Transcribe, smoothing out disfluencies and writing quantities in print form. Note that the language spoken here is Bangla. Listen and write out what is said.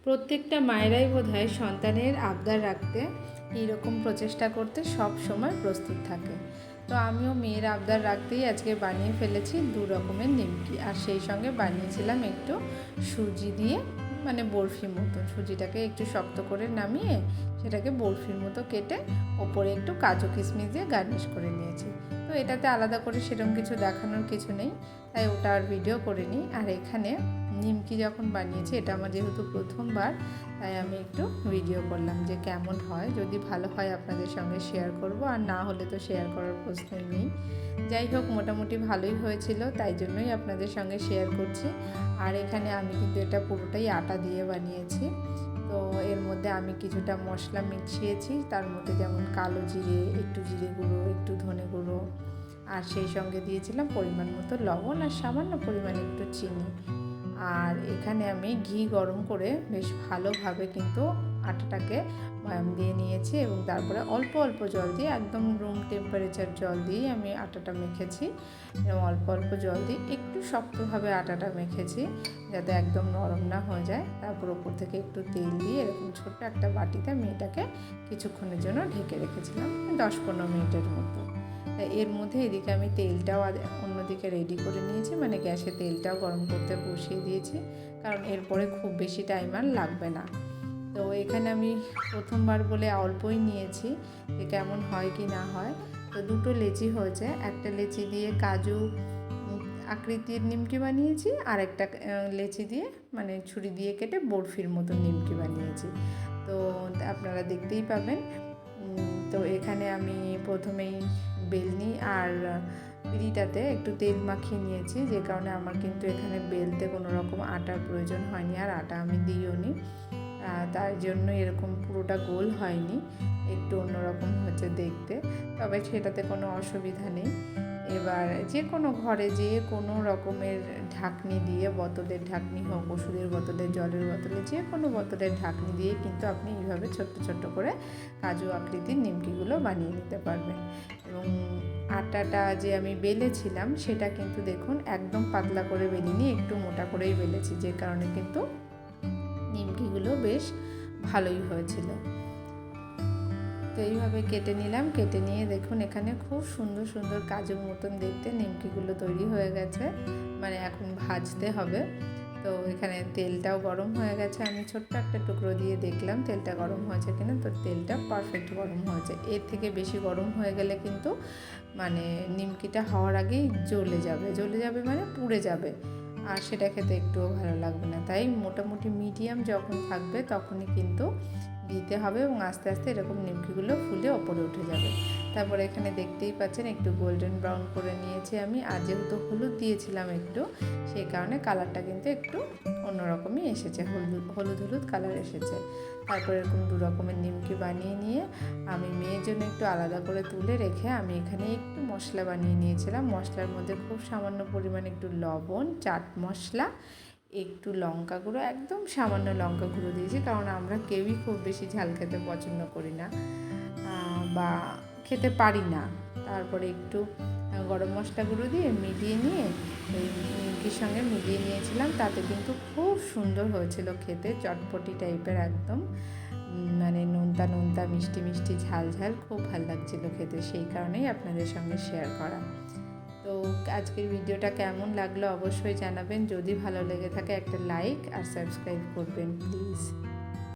প্রত্যেকটা মায়েরাই বোধহয় সন্তানের আবদার রাখতে এইরকম প্রচেষ্টা করতে সব সময় প্রস্তুত থাকে। তো আমিও মেয়ের আবদার রাখতেই আজকে বানিয়ে ফেলেছি 2 রকমের নিমকি, আর সেই সঙ্গে বানিয়েছিলাম একটু সুজি দিয়ে, মানে বরফির মতো। সুজিটাকে একটু শক্ত করে নামিয়ে সেটাকে বরফির মতো কেটে ওপরে একটু কাজু কিশমিশ দিয়ে গার্নিশ করে নিয়েছি। তো এটাতে আলাদা করে সেরকম কিছু দেখানোর কিছু নেই, তাই ওটা আর ভিডিও করিনি। আর এখানে নিমকি যখন বানিয়েছি, এটা আমার যেহেতু প্রথমবার, তাই আমি একটু ভিডিও করলাম যে কেমন হয়। যদি ভালো হয় আপনাদের সঙ্গে শেয়ার করব, আর না হলে তো শেয়ার করার প্রশ্নই নেই। যাই হোক, মোটামুটি ভালোই হয়েছিল, তাই জন্যই আপনাদের সঙ্গে শেয়ার করছি। আর এখানে আমি কিন্তু এটা পুরোটাই আটা দিয়ে বানিয়েছি। তো এর মধ্যে আমি কিছুটা মশলা মিশিয়েছি, তার মধ্যে যেমন কালো জিরে, একটু জিরে গুঁড়ো, একটু ধনে গুঁড়ো, আর সেই সঙ্গে দিয়েছিলাম পরিমাণ মতো লবণ আর সামান্য পরিমাণে একটু চিনি। আর এখানে আমি ঘি গরম করে বেশ ভালোভাবে কিন্তু আটাটাকে ময়াম দিয়ে নিয়েছি, এবং তারপরে অল্প অল্প জল দিয়ে, একদম রুম টেম্পারেচার জল দিয়েই আমি আটাটা মেখেছি। এবং অল্প অল্প জল দিয়ে একটু শক্তভাবে আটাটা মেখেছি, যাতে একদম নরম না হয়ে যায়। তারপর ওপর থেকে একটু তেল দিয়ে এরকম ছোট্ট একটা বাটিতে আমি এটাকে কিছুক্ষণের জন্য ঢেকে রেখেছিলাম, 10-15 মিনিটের মতো। এর মধ্যে এদিকে আমি তেলটাও অন্যদিকে রেডি করে নিয়েছি, মানে গ্যাসে তেলটাও গরম করতে বসিয়ে দিয়েছি, কারণ এরপরে খুব বেশি টাইম আর লাগবে না। তো এখানে আমি প্রথমবার বলে অল্পই নিয়েছি, যে কেমন হয় কি না হয়। তো 2টো লেচি হয়েছে, একটা লেচি দিয়ে কাজু আকৃতির নিমকি বানিয়েছি, আর একটা লেচি দিয়ে, মানে ছুরি দিয়ে কেটে বরফির মতো নিমকি বানিয়েছি। তো আপনারা দেখতেই পাবেন। তো এখানে আমি প্রথমেই বেলনি আর পিঁড়িটাতে একটু তেল মাখিয়ে নিয়েছি, যে কারণে আমার কিন্তু এখানে বেলতে কোনো রকম আটার প্রয়োজন হয়নি, আর আটা আমি দিইও নি। তার জন্য এরকম পুরোটা গোল হয়নি, একটু অন্যরকম হচ্ছে দেখতে, তবে সেটাতে কোনো অসুবিধা নেই। এবার যে কোনো ঘরে যে কোনো রকমের ঢাকনি দিয়ে, বোতলের ঢাকনি হোক, ওষুধের বোতলে, জলের বোতলে, যে কোনো বোতলের ঢাকনি দিয়ে কিন্তু আপনি এইভাবে ছোট্ট ছোট্ট করে কাজু আকৃতির নিমকিগুলো বানিয়ে নিতে পারবেন। এবং আটাটা যে আমি বেলেছিলাম সেটা কিন্তু দেখুন একদম পাতলা করে বেলিনি, একটু মোটা করেই বেলেছি, যে কারণে কিন্তু নিমকিগুলো বেশ ভালোই হয়েছিল। তো এইভাবে কেটে নিলাম, কেটে নিয়ে দেখুন এখানে খুব সুন্দর সুন্দর কাজুর মতন দেখতে নিমকিগুলো তৈরি হয়ে গেছে, মানে এখন ভাজতে হবে। তো এখানে তেলটাও গরম হয়ে গেছে, আমি ছোট্ট একটা টুকরো দিয়ে দেখলাম তেলটা গরম হয়েছে কিনা। তো তেলটা পারফেক্ট গরম হয়েছে। এর থেকে বেশি গরম হয়ে গেলে কিন্তু মানে নিমকিটা হওয়ার আগেই জ্বলে যাবে মানে পুড়ে যাবে, আর সেটা খেতে একটুও ভালো লাগবে না। তাই মোটামুটি মিডিয়াম যখন থাকবে তখনই কিন্তু দিতে হবে, এবং আস্তে আস্তে এরকম নিমকিগুলো ফুলে ওপরে উঠে যাবে। তারপরে এখানে দেখতেই পাচ্ছেন একটু গোল্ডেন ব্রাউন করে নিয়েছি আমি, আর যেহেতু হলুদ দিয়েছিলাম একটু, সেই কারণে কালারটা কিন্তু একটু অন্যরকমই এসেছে, হলুদ কালার এসেছে। তারপর এরকম 2 রকমের নিমকি বানিয়ে নিয়ে আমি মেয়ের জন্য একটু আলাদা করে তুলে রেখে আমি এখানে একটু মশলা বানিয়ে নিয়েছিলাম। মশলার মধ্যে খুব সামান্য পরিমাণে একটু লবণ, চাট মশলা, একটু লঙ্কা গুঁড়ো, একদম সামান্য লঙ্কা গুঁড়ো দিয়েছি, কারণ আমরা কেউই খুব বেশি ঝাল খেতে পছন্দ করি না বা খেতে পারি না। তারপরে একটু গরম মশলা গুঁড়ো দিয়ে মিলিয়ে নিয়ে এই নিমকির সঙ্গে মিলিয়ে নিয়েছিলাম। তাতে কিন্তু খুব সুন্দর হয়েছিল খেতে, চটপটি টাইপের একদম, মানে নোনতা মিষ্টি মিষ্টি ঝাল ঝাল, খুব ভালো লাগছিল খেতে, সেই কারণেই আপনাদের সঙ্গে শেয়ার করা। তো আজকের ভিডিওটা কেমন লাগলো অবশ্যই জানাবেন। যদি ভালো লেগে থাকে একটা লাইক আর সাবস্ক্রাইব করবেন প্লিজ।